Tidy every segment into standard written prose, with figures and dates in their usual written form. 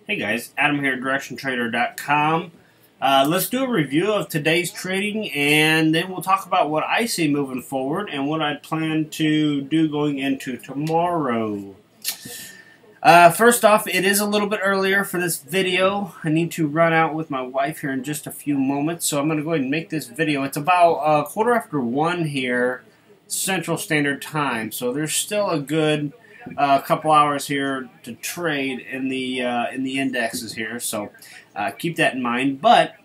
Hey guys, Adam here at DirectionTrader.com. Let's do a review of today's trading, and then we'll talk about what I see moving forward and what I plan to do going into tomorrow. First off, it is a little bit earlier for this video. I need to run out with my wife here in just a few moments, so I'm going to go ahead and make this video. It's about 1:15 here, Central Standard Time, so there's still a good couple hours here to trade in the indexes here, so keep that in mind. But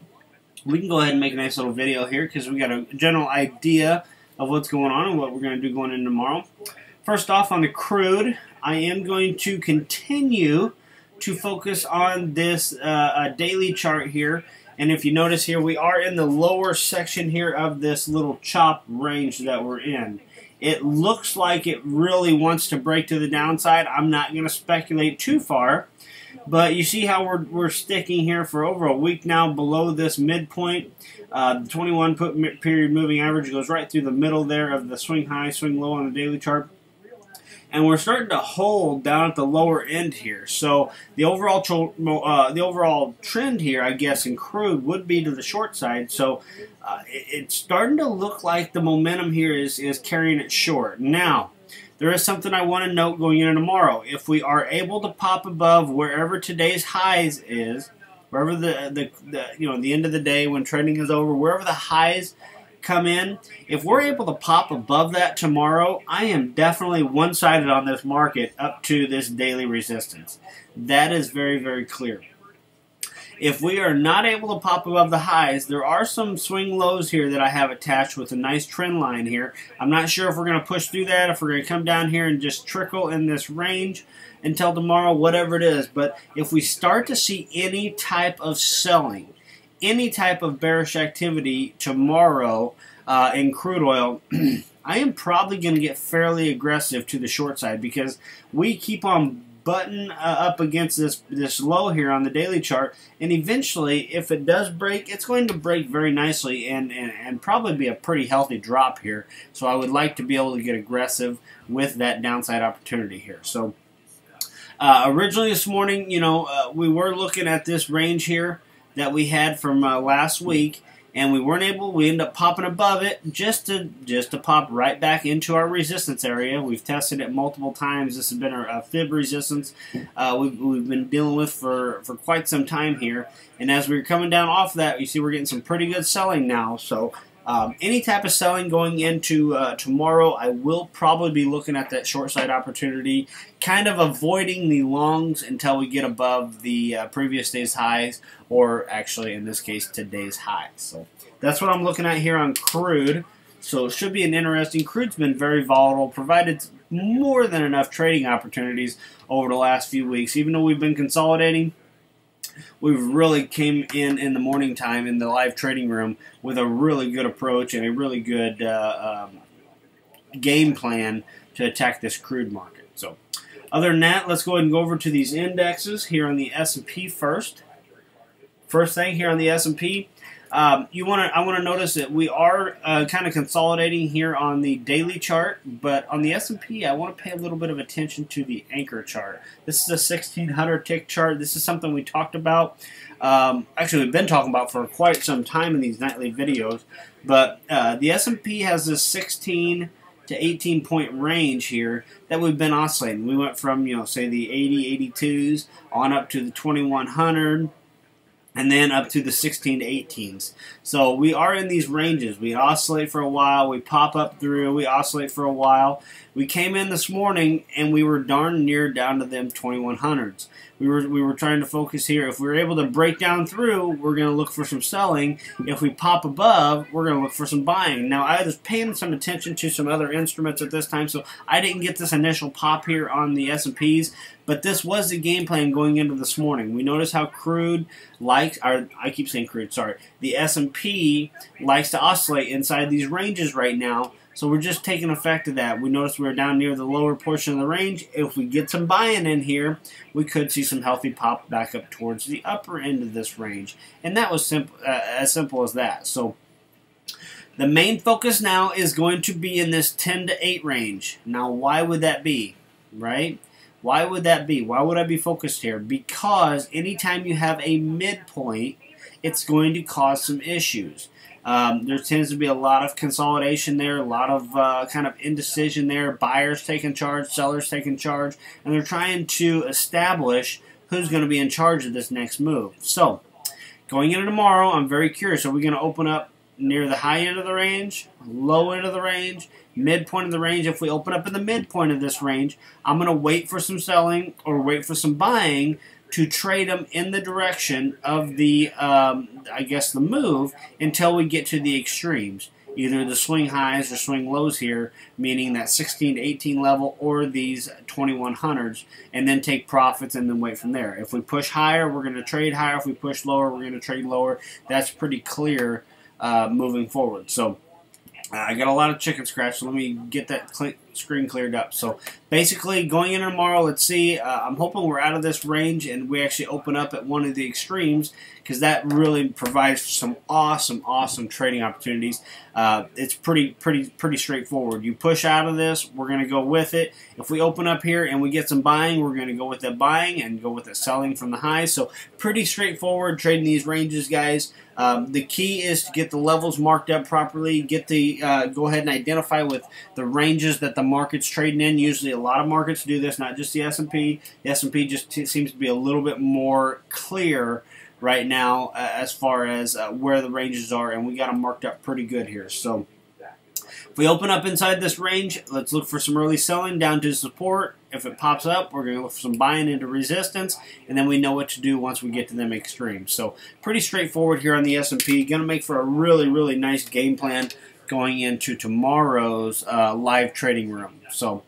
we can go ahead and make a nice little video here because we got a general idea of what's going on and what we're going to do going in tomorrow. First off, on the crude, I am going to continue to focus on this daily chart here. And if you notice here, we are in the lower section here of this little chop range that we're in. It looks like it really wants to break to the downside. I'm not going to speculate too far, but you see how we're sticking here for over a week now below this midpoint. The 21 period moving average goes right through the middle there of the swing high, swing low on the daily chart. And we're starting to hold down at the lower end here. So the overall trend here, I guess, in crude would be to the short side. So it's starting to look like the momentum here is carrying it short. Now, there is something I want to note going into tomorrow. If we are able to pop above wherever today's highs is, wherever the end of the day when trading is over, wherever the highs come in, if we're able to pop above that tomorrow, I am definitely one-sided on this market up to this daily resistance. That is very, very clear. If we are not able to pop above the highs, there are some swing lows here that I have attached with a nice trend line here. I'm not sure if we're going to push through that, if we're going to come down here and just trickle in this range until tomorrow, whatever it is. But if we start to see any type of selling, any type of bearish activity tomorrow in crude oil, I am probably going to get fairly aggressive to the short side because we keep on butting up against this low here on the daily chart, and eventually, if it does break, it's going to break very nicely and probably be a pretty healthy drop here. So I would like to be able to get aggressive with that downside opportunity here. So originally this morning, we were looking at this range here that we had from last week, and we weren't able. We ended up popping above it just to pop right back into our resistance area. We've tested it multiple times. This has been a fib resistance we've been dealing with for quite some time here. And as we're coming down off that, you see we're getting some pretty good selling now. So any type of selling going into tomorrow, I will probably be looking at that short side opportunity, kind of avoiding the longs until we get above the previous day's highs, or actually in this case today's highs. So that's what I'm looking at here on crude. So it should be an interesting. Crude's been very volatile, provided more than enough trading opportunities over the last few weeks. Even though we've been consolidating, we've really came in the morning time in the live trading room with a really good approach and a really good game plan to attack this crude market. So other than that, let's go ahead and go over to these indexes here on the S&P first. First thing here on the S&P, I want to notice that we are kind of consolidating here on the daily chart, but on the S&P, I want to pay a little bit of attention to the anchor chart. This is a 1600 tick chart. This is something we talked about. Actually, we've been talking about for quite some time in these nightly videos, but the S&P has this 16 to 18 point range here that we've been oscillating. We went from, say the 80, 82s on up to the 2100, and then up to the 16 to 18s. So we are in these ranges. We oscillate for a while, we pop up through, we oscillate for a while. We came in this morning and we were darn near down to them 2100s. We were trying to focus here. If we were able to break down through, we're going to look for some selling. If we pop above, we're going to look for some buying. Now, I was paying some attention to some other instruments at this time, so I didn't get this initial pop here on the S&Ps, but this was the game plan going into this morning. We notice how crude likes, or I keep saying crude, sorry, the S&P likes to oscillate inside these ranges right now. So we're just taking effect of that. We notice we're down near the lower portion of the range. If we get some buying in here, we could see some healthy pop back up towards the upper end of this range. And that was as simple as that. So the main focus now is going to be in this 10 to 8 range. Now, why would that be, right? Why would that be? Why would I be focused here? Because anytime you have a midpoint, it's going to cause some issues. There tends to be a lot of consolidation there, a lot of kind of indecision there, buyers taking charge, sellers taking charge, and they're trying to establish who's going to be in charge of this next move. So, going into tomorrow, I'm very curious. Are we going to open up near the high end of the range, low end of the range, midpoint of the range? If we open up in the midpoint of this range, I'm going to wait for some selling or wait for some buying to trade them in the direction of the, I guess, the move until we get to the extremes. Either the swing highs or swing lows here, meaning that 16 to 18 level or these 2100s, and then take profits and then wait from there. If we push higher, we're going to trade higher. If we push lower, we're going to trade lower. That's pretty clear moving forward. So I got a lot of chicken scratch, so let me get that screen cleared up. So basically, going in tomorrow, let's see. I'm hoping we're out of this range and we actually open up at one of the extremes, because that really provides some awesome trading opportunities. It's pretty straightforward. You push out of this, we're going to go with it. If we open up here and we get some buying, we're going to go with that buying and go with the selling from the highs. So pretty straightforward trading these ranges, guys. The key is to get the levels marked up properly, get the go ahead and identify with the ranges that the market's trading in. Usually a lot of markets do this, not just the S&P. The S&P just seems to be a little bit more clear right now as far as where the ranges are, and we got them marked up pretty good here. So if we open up inside this range, let's look for some early selling down to support. If it pops up, we're going to look for some buying into resistance, and then we know what to do once we get to them extremes. So pretty straightforward here on the S&P. Going to make for a really nice game plan going into tomorrow's live trading room. So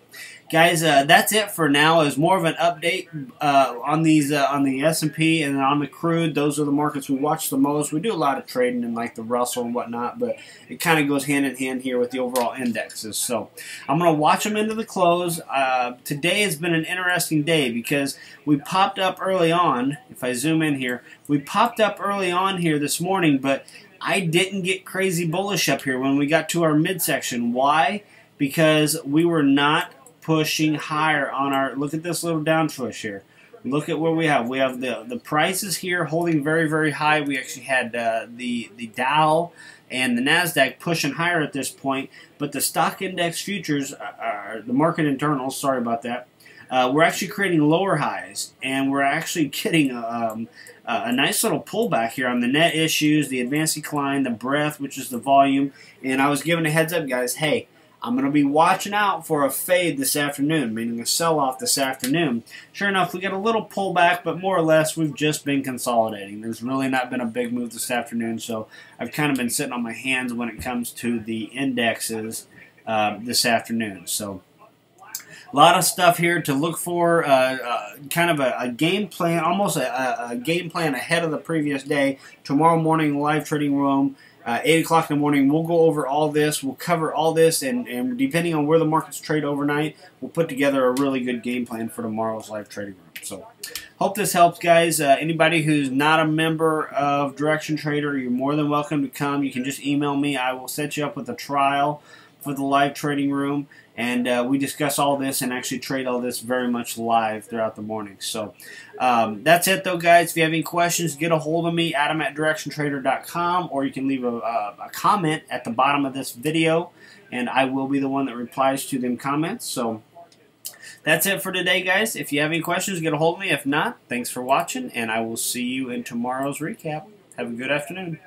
guys, that's it for now. Is more of an update on these on the S&P and on the crude. Those are the markets we watch the most. We do a lot of trading in like the Russell and whatnot, but it kind of goes hand in hand here with the overall indexes. So I'm going to watch them into the close. Today has been an interesting day because we popped up early on. If I zoom in here, we popped up early on here this morning, but I didn't get crazy bullish up here when we got to our midsection. Why? Because we were not pushing higher on our, look at this little down push here. Look at what we have. We have the prices here holding very high. We actually had the Dow and the NASDAQ pushing higher at this point, but the stock index futures, the market internals, sorry about that, we're actually creating lower highs, and we're actually getting a nice little pullback here on the net issues, the advanced decline, the breadth, which is the volume, and I was giving a heads up, guys, hey, I'm going to be watching out for a fade this afternoon, meaning a sell-off this afternoon. Sure enough, we get a little pullback, but more or less we've just been consolidating. There's really not been a big move this afternoon, so I've kind of been sitting on my hands when it comes to the indexes this afternoon. So a lot of stuff here to look for, kind of a game plan, almost a game plan ahead of the previous day. Tomorrow morning, live trading room. 8 o'clock in the morning, we'll go over all this. We'll cover all this, and depending on where the markets trade overnight, we'll put together a really good game plan for tomorrow's live trading room. So, hope this helps, guys. Anybody who's not a member of Direction Trader, you're more than welcome to come. You can just email me. I will set you up with a trial for the live trading room, and we discuss all this and actually trade all this very much live throughout the morning. So that's it, though, guys. If you have any questions, get a hold of me, adam@directiontrader.com, or you can leave a comment at the bottom of this video, and I will be the one that replies to them comments. So that's it for today, guys. If you have any questions, get a hold of me. If not, thanks for watching, and I will see you in tomorrow's recap. Have a good afternoon.